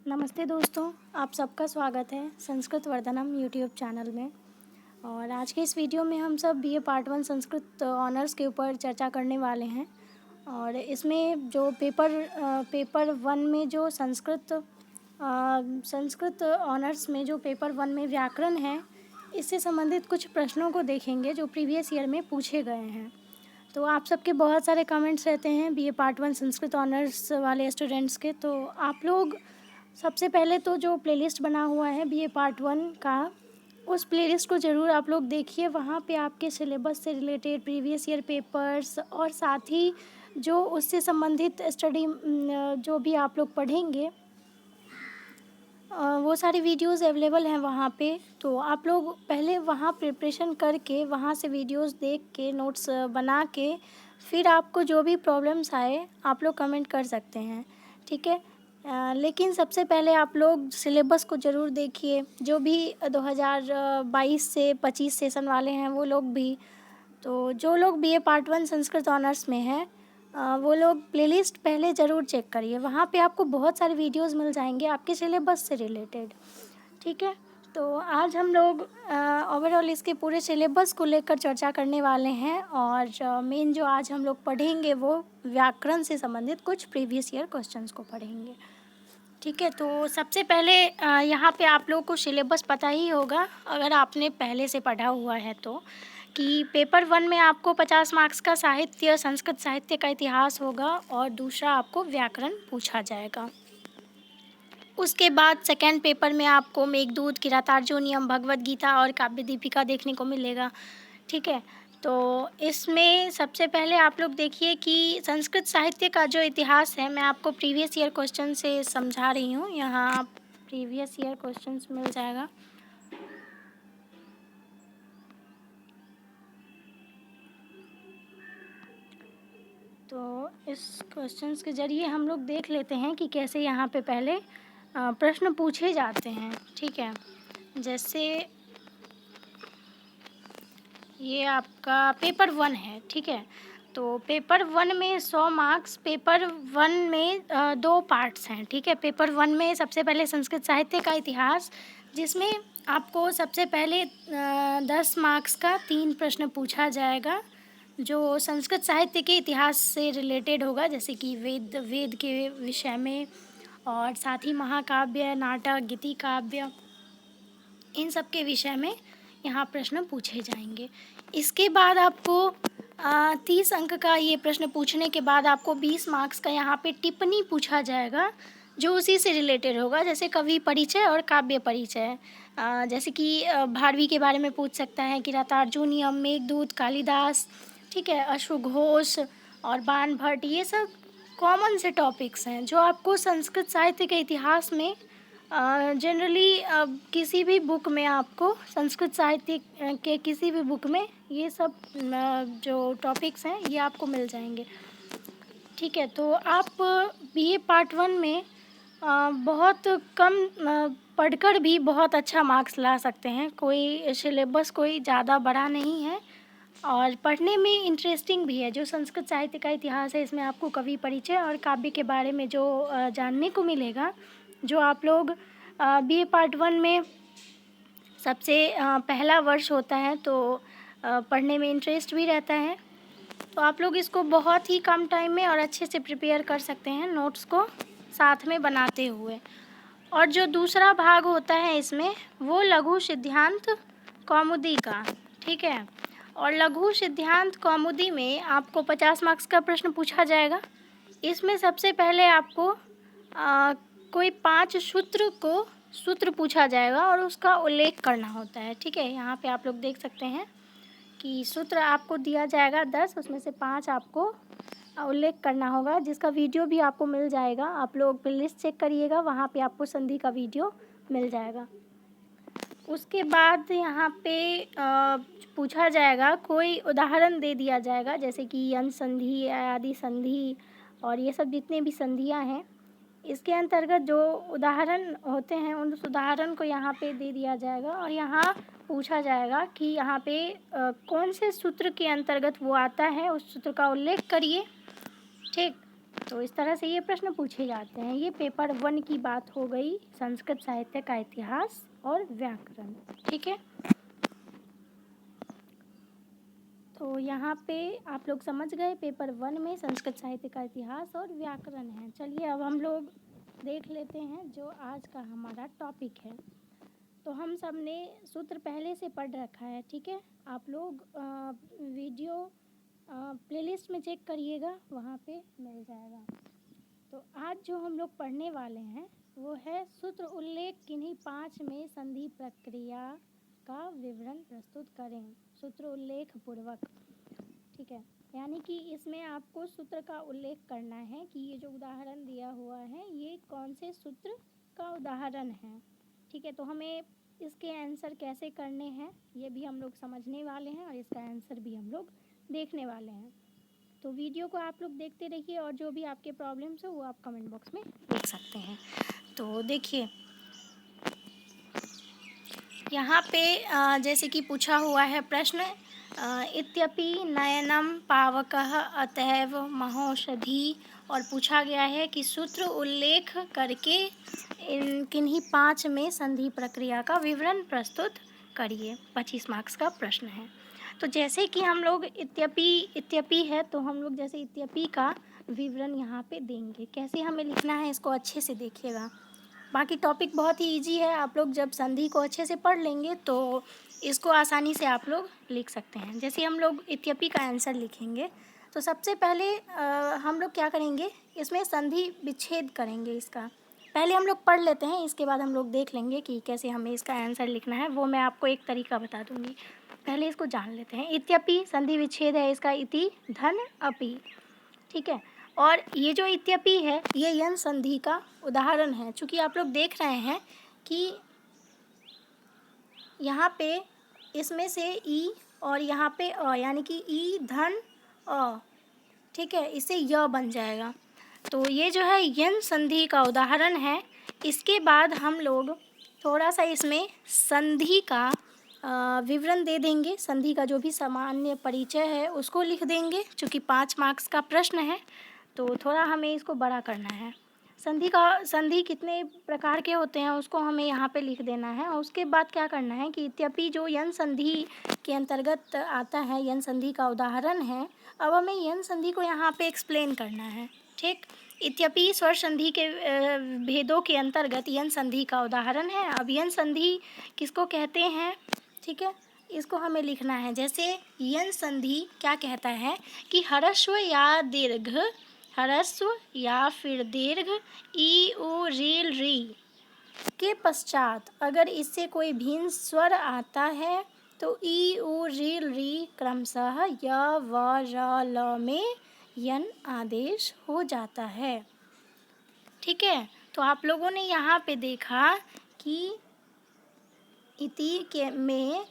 नमस्ते दोस्तों, आप सबका स्वागत है संस्कृत वर्धनम यूट्यूब चैनल में। और आज के इस वीडियो में हम सब बीए पार्ट 1 संस्कृत ऑनर्स के ऊपर चर्चा करने वाले हैं। और इसमें जो पेपर 1 में जो संस्कृत ऑनर्स में जो पेपर 1 में व्याकरण है, इससे संबंधित कुछ प्रश्नों को देखेंगे जो प्रीवियस ईयर में पूछे गए हैं। तो आप सबके बहुत सारे कमेंट्स रहते हैं बीए पार्ट 1 संस्कृत ऑनर्स वाले स्टूडेंट्स के, तो आप लोग सबसे पहले तो जो प्लेलिस्ट बना हुआ है बीए पार्ट 1 का, उस प्लेलिस्ट को ज़रूर आप लोग देखिए। वहाँ पे आपके सिलेबस से रिलेटेड प्रीवियस ईयर पेपर्स और साथ ही जो उससे संबंधित स्टडी जो भी आप लोग पढ़ेंगे, वो सारी वीडियोस अवेलेबल हैं वहाँ पे। तो आप लोग पहले वहाँ प्रिपरेशन करके, वहाँ से वीडियोस देख के, नोट्स बना के, फिर आपको जो भी प्रॉब्लम्स आए आप लोग कमेंट कर सकते हैं, ठीक है। लेकिन सबसे पहले आप लोग सिलेबस को ज़रूर देखिए। जो भी 2022 से 25 सेशन वाले हैं वो लोग भी, तो जो लोग बीए पार्ट 1 संस्कृत ऑनर्स में हैं वो लोग प्लेलिस्ट पहले ज़रूर चेक करिए। वहाँ पे आपको बहुत सारे वीडियोस मिल जाएंगे आपके सिलेबस से रिलेटेड, ठीक है। तो आज हम लोग ओवरऑल इसके पूरे सिलेबस को लेकर चर्चा करने वाले हैं। और मेन जो आज हम लोग पढ़ेंगे वो व्याकरण से संबंधित कुछ प्रीवियस ईयर क्वेश्चंस को पढ़ेंगे, ठीक है। तो सबसे पहले यहाँ पे आप लोगों को सिलेबस पता ही होगा अगर आपने पहले से पढ़ा हुआ है तो, कि पेपर 1 में आपको 50 मार्क्स का साहित्य, संस्कृत साहित्य का इतिहास होगा और दूसरा आपको व्याकरण पूछा जाएगा। उसके बाद सेकेंड पेपर में आपको मेघदूत, किरातार्जुनीयम, भगवद गीता और काव्य दीपिका देखने को मिलेगा, ठीक है। तो इसमें सबसे पहले आप लोग देखिए कि संस्कृत साहित्य का जो इतिहास है, मैं आपको प्रीवियस ईयर क्वेश्चन से समझा रही हूँ। यहाँ आप प्रीवियस ईयर क्वेश्चंस मिल जाएगा। तो इस क्वेश्चंस के ज़रिए हम लोग देख लेते हैं कि कैसे यहाँ पे पहले प्रश्न पूछे जाते हैं, ठीक है। जैसे ये आपका पेपर 1 है, ठीक है। तो पेपर 1 में 100 मार्क्स, पेपर 1 में 2 पार्ट्स हैं, ठीक है। पेपर 1 में सबसे पहले संस्कृत साहित्य का इतिहास, जिसमें आपको सबसे पहले 10 मार्क्स का 3 प्रश्न पूछा जाएगा जो संस्कृत साहित्य के इतिहास से रिलेटेड होगा, जैसे कि वेद के विषय में, और साथ ही महाकाव्य, नाटक, गीति काव्य, इन सब के विषय में यहाँ प्रश्न पूछे जाएंगे। इसके बाद आपको 30 अंक का ये प्रश्न पूछने के बाद आपको 20 मार्क्स का यहाँ पे टिप्पणी पूछा जाएगा जो उसी से रिलेटेड होगा, जैसे कवि परिचय और काव्य परिचय। जैसे कि भारवी के बारे में पूछ सकता है, किरातार्जुनीयम, मेघदूत, कालिदास, ठीक है, अश्वघोष और बाण भट्ट, ये सब कॉमन से टॉपिक्स हैं जो आपको संस्कृत साहित्य के इतिहास में जनरली किसी भी बुक में, आपको संस्कृत साहित्य के किसी भी बुक में ये सब जो टॉपिक्स हैं ये आपको मिल जाएंगे, ठीक है। तो आप बीए पार्ट 1 में बहुत कम पढ़कर भी बहुत अच्छा मार्क्स ला सकते हैं। कोई सिलेबस कोई ज़्यादा बड़ा नहीं है और पढ़ने में इंटरेस्टिंग भी है। जो संस्कृत साहित्य का इतिहास है, इसमें आपको कवि परिचय और काव्य के बारे में जो जानने को मिलेगा, जो आप लोग बीए पार्ट 1 में सबसे पहला वर्ष होता है तो पढ़ने में इंटरेस्ट भी रहता है। तो आप लोग इसको बहुत ही कम टाइम में और अच्छे से प्रिपेयर कर सकते हैं, नोट्स को साथ में बनाते हुए। और जो दूसरा भाग होता है इसमें, वो लघु सिद्धांत कौमुदी का, ठीक है। और लघु सिद्धांत कौमुदी में आपको 50 मार्क्स का प्रश्न पूछा जाएगा। इसमें सबसे पहले आपको कोई 5 सूत्र पूछा जाएगा और उसका उल्लेख करना होता है, ठीक है। यहाँ पे आप लोग देख सकते हैं कि सूत्र आपको दिया जाएगा 10, उसमें से 5 आपको उल्लेख करना होगा, जिसका वीडियो भी आपको मिल जाएगा। आप लोग प्लेलिस्ट चेक करिएगा, वहाँ पे आपको संधि का वीडियो मिल जाएगा। उसके बाद यहाँ पे पूछा जाएगा, कोई उदाहरण दे दिया जाएगा, जैसे कि यन संधि, आदि संधि और ये सब जितने भी संधियाँ हैं, इसके अंतर्गत जो उदाहरण होते हैं उस उदाहरण को यहाँ पे दे दिया जाएगा। और यहाँ पूछा जाएगा कि यहाँ पे कौन से सूत्र के अंतर्गत वो आता है, उस सूत्र का उल्लेख करिए, ठीक। तो इस तरह से ये प्रश्न पूछे जाते हैं। ये पेपर 1 की बात हो गई, संस्कृत साहित्य का इतिहास और व्याकरण। ठीक है, तो यहाँ पे आप लोग समझ गए, पेपर 1 में संस्कृत साहित्य का इतिहास और व्याकरण है। चलिए अब हम लोग देख लेते हैं जो आज का हमारा टॉपिक है। तो हम सब ने सूत्र पहले से पढ़ रखा है, ठीक है। आप लोग वीडियो प्लेलिस्ट में चेक करिएगा, वहाँ पे मिल जाएगा। तो आज जो हम लोग पढ़ने वाले हैं वो है सूत्र उल्लेख किन्हीं 5 में संधि प्रक्रिया का विवरण प्रस्तुत करें, सूत्र उल्लेख पूर्वक। ठीक है, यानी कि इसमें आपको सूत्र का उल्लेख करना है कि ये जो उदाहरण दिया हुआ है ये कौन से सूत्र का उदाहरण है। ठीक है, तो हमें इसके आंसर कैसे करने हैं ये भी हम लोग समझने वाले हैं और इसका आंसर भी हम लोग देखने वाले हैं। तो वीडियो को आप लोग देखते रहिए और जो भी आपके प्रॉब्लम्स हो वो आप कमेंट बॉक्स में लिख सकते हैं। तो देखिए यहाँ पे जैसे कि पूछा हुआ है प्रश्न, इत्यपि नयनम पावकः अतएव महौषधि, और पूछा गया है कि सूत्र उल्लेख करके इन किन्हीं 5 में संधि प्रक्रिया का विवरण प्रस्तुत करिए। 25 मार्क्स का प्रश्न है। तो जैसे कि हम लोग इत्यपि है तो हम लोग जैसे इत्यपि का विवरण यहाँ पे देंगे। कैसे हमें लिखना है इसको अच्छे से देखिएगा। बाकी टॉपिक बहुत ही इजी है, आप लोग जब संधि को अच्छे से पढ़ लेंगे तो इसको आसानी से आप लोग लिख सकते हैं। जैसे हम लोग इत्यपि का आंसर लिखेंगे तो सबसे पहले हम लोग क्या करेंगे, इसमें संधि विच्छेद करेंगे। इसका पहले हम लोग पढ़ लेते हैं, इसके बाद हम लोग देख लेंगे कि कैसे हमें इसका आंसर लिखना है। वो मैं आपको एक तरीका बता दूंगी, पहले इसको जान लेते हैं। इत्यपि संधि विच्छेद है इसका, इति धन अपि। ठीक है, और ये जो इत्यपि है ये यन संधि का उदाहरण है। चूँकि आप लोग देख रहे हैं कि यहाँ पे इसमें से ई और यहाँ पे अ, यानी कि ई धन अ, ठीक है, इससे य बन जाएगा। तो ये जो है यन संधि का उदाहरण है। इसके बाद हम लोग थोड़ा सा इसमें संधि का विवरण दे देंगे। संधि का जो भी सामान्य परिचय है उसको लिख देंगे। चूँकि 5 मार्क्स का प्रश्न है तो थोड़ा हमें इसको बड़ा करना है। संधि कितने प्रकार के होते हैं उसको हमें यहाँ पे लिख देना है। और उसके बाद क्या करना है कि इत्यपि जो यन संधि के अंतर्गत आता है, यन संधि का उदाहरण है, अब हमें यन संधि को यहाँ पे एक्सप्लेन करना है। ठीक, इत्यपि स्वर संधि के भेदों के अंतर्गत यन संधि का उदाहरण है। अब यन संधि किसको कहते हैं, ठीक है, इसको हमें लिखना है। जैसे यन संधि क्या कहता है कि ह्रस्व या दीर्घ, ह्रस्व या फिर दीर्घ ई उ रील री के पश्चात अगर इससे कोई भिन्न स्वर आता है तो ई उ रील री क्रमशः य व र ल में यन आदेश हो जाता है। ठीक है, तो आप लोगों ने यहाँ पे देखा कि इति के में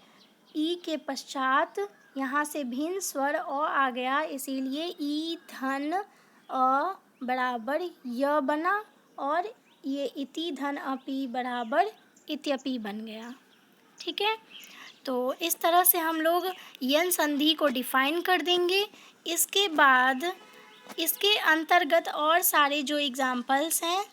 ई के पश्चात यहाँ से भिन्न स्वर अ आ गया, इसीलिए ई धन अ बराबर य बना और ये इति धन अपि बराबर इत्यपि बन गया। ठीक है, तो इस तरह से हम लोग यन संधि को डिफाइन कर देंगे। इसके बाद इसके अंतर्गत और सारे जो एग्जाम्पल्स हैं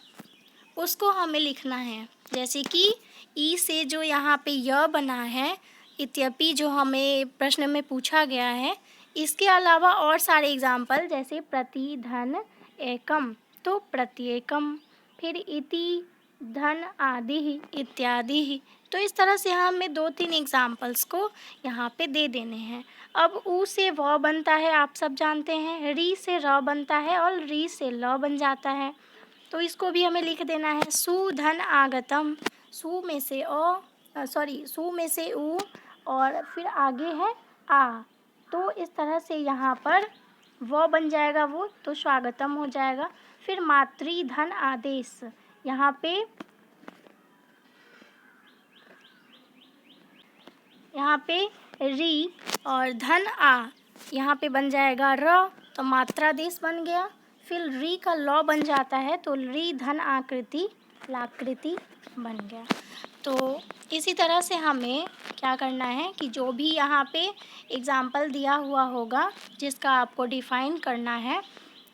उसको हमें लिखना है। जैसे कि ई से जो यहाँ पे य बना है, इत्यपि जो हमें प्रश्न में पूछा गया है, इसके अलावा और सारे एग्जाम्पल जैसे प्रति धन एकम तो प्रत्येकम, फिर इति धन आदि इत्यादि। तो इस तरह से हमें 2-3 एग्जाम्पल्स को यहाँ पे दे देने हैं। अब ऊ से व बनता है, आप सब जानते हैं, री से र बनता है और री से ल बन जाता है। तो इसको भी हमें लिख देना है। सु धन आगतम, सु में से सु में से उ और फिर आगे है आ, तो इस तरह से यहाँ पर व बन जाएगा वो, तो स्वागतम हो जाएगा। फिर मातृ धन आदेश, यहाँ पे री और धन आ, यहाँ पे बन जाएगा र, तो मात्रादेश बन गया। फिर री का लौ बन जाता है तो री धन आकृति लाकृति बन गया। तो इसी तरह से हमें क्या करना है कि जो भी यहाँ पे एग्जाम्पल दिया हुआ होगा जिसका आपको डिफाइन करना है,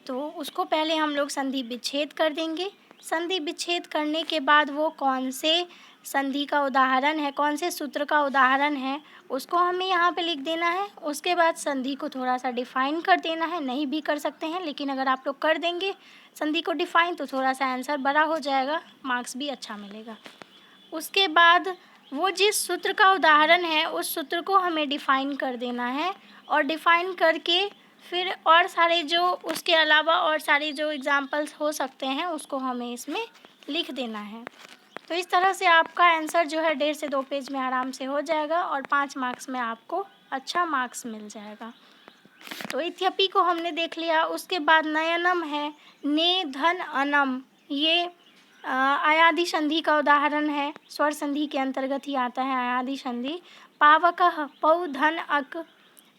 तो उसको पहले हम लोग संधि विच्छेद कर देंगे। संधि विच्छेद करने के बाद वो कौन से संधि का उदाहरण है, कौन से सूत्र का उदाहरण है, उसको हमें यहाँ पे लिख देना है। उसके बाद संधि को थोड़ा सा डिफ़ाइन कर देना है, नहीं भी कर सकते हैं, लेकिन अगर आप लोग कर देंगे संधि को डिफ़ाइन तो थोड़ा सा आंसर बड़ा हो जाएगा, मार्क्स भी अच्छा मिलेगा। उसके बाद वो जिस सूत्र का उदाहरण है उस सूत्र को हमें डिफ़ाइन कर देना है, और डिफ़ाइन करके फिर और सारे जो उसके अलावा और सारे जो एग्ज़ाम्पल्स हो सकते हैं उसको हमें इसमें लिख देना है। तो इस तरह से आपका आंसर जो है 1.5 से 2 पेज में आराम से हो जाएगा और 5 मार्क्स में आपको अच्छा मार्क्स मिल जाएगा। तो इत्यपि को हमने देख लिया। उसके बाद नयनम है, ने धन अनम, ये अयादि संधि का उदाहरण है, स्वर संधि के अंतर्गत ही आता है अयादि संधि। पावकः, पौ धन अक,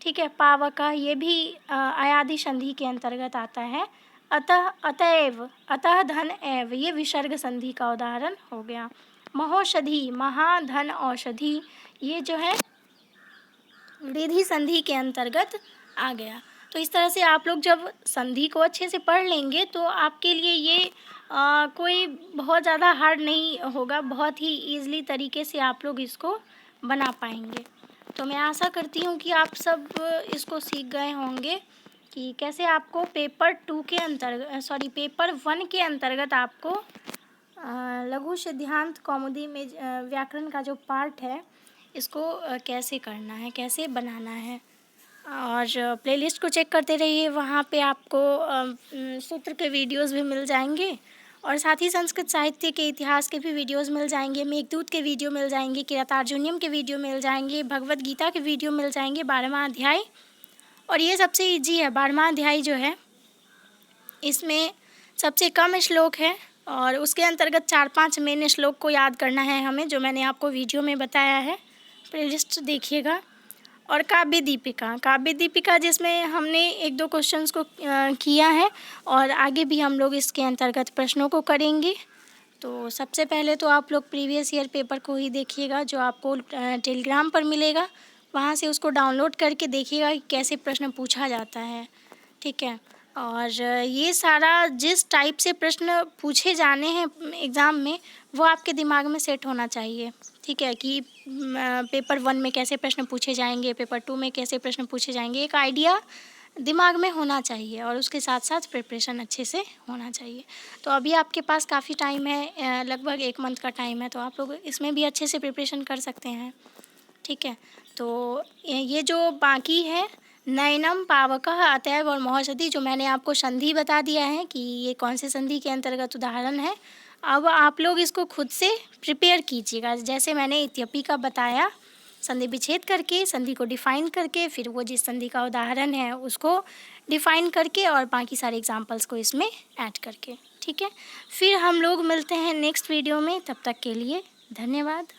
ठीक है, पावकः ये भी अयादि संधि के अंतर्गत आता है। अतः, अतएव, अतः धन एव, ये विसर्ग संधि का उदाहरण हो गया। महोषधि, महाधन औषधि, ये जो है रिधि संधि के अंतर्गत आ गया। तो इस तरह से आप लोग जब संधि को अच्छे से पढ़ लेंगे तो आपके लिए ये कोई बहुत ज़्यादा हार्ड नहीं होगा, बहुत ही ईज़िली तरीके से आप लोग इसको बना पाएंगे। तो मैं आशा करती हूँ कि आप सब इसको सीख गए होंगे कि कैसे आपको पेपर 2 के अंतर्गत पेपर 1 के अंतर्गत आपको लघु सिद्धांत कौमुदी में व्याकरण का जो पार्ट है इसको कैसे करना है, कैसे बनाना है। और प्लेलिस्ट को चेक करते रहिए, वहाँ पे आपको सूत्र के वीडियोस भी मिल जाएंगे, और साथ ही संस्कृत साहित्य के इतिहास के भी वीडियोस मिल जाएंगे, मेघदूत के वीडियो मिल जाएंगे, किरातार्जुनीयम के वीडियो मिल जाएंगे, भगवद गीता के वीडियो मिल जाएंगे, 12वां अध्याय। और ये सबसे ईजी है, 12वां अध्याय जो है इसमें सबसे कम श्लोक है, और उसके अंतर्गत 4-5 मेन श्लोक को याद करना है हमें, जो मैंने आपको वीडियो में बताया है। प्लेलिस्ट देखिएगा। और काव्य दीपिका जिसमें हमने 1-2 क्वेश्चंस को किया है, और आगे भी हम लोग इसके अंतर्गत प्रश्नों को करेंगे। तो सबसे पहले तो आप लोग प्रीवियस ईयर पेपर को ही देखिएगा, जो आपको टेलीग्राम पर मिलेगा, वहाँ से उसको डाउनलोड करके देखिएगा कि कैसे प्रश्न पूछा जाता है, ठीक है। और ये सारा जिस टाइप से प्रश्न पूछे जाने हैं एग्ज़ाम में वो आपके दिमाग में सेट होना चाहिए, ठीक है, कि पेपर 1 में कैसे प्रश्न पूछे जाएंगे, पेपर 2 में कैसे प्रश्न पूछे जाएंगे, एक आइडिया दिमाग में होना चाहिए, और उसके साथ साथ प्रिपरेशन अच्छे से होना चाहिए। तो अभी आपके पास काफ़ी टाइम है, लगभग 1 मंथ का टाइम है, तो आप लोग इसमें भी अच्छे से प्रिपरेशन कर सकते हैं, ठीक है। तो ये जो बाकी है नयनम, पावकः, अतएव और महोषधि, जो मैंने आपको संधि बता दिया है कि ये कौन से संधि के अंतर्गत उदाहरण है। अब आप लोग इसको खुद से प्रिपेयर कीजिएगा, जैसे मैंने इत्यपि का बताया, संधि विच्छेद करके, संधि को डिफ़ाइन करके, फिर वो जिस संधि का उदाहरण है उसको डिफ़ाइन करके, और बाकी सारे एग्जाम्पल्स को इसमें ऐड करके, ठीक है। फिर हम लोग मिलते हैं नेक्स्ट वीडियो में, तब तक के लिए धन्यवाद।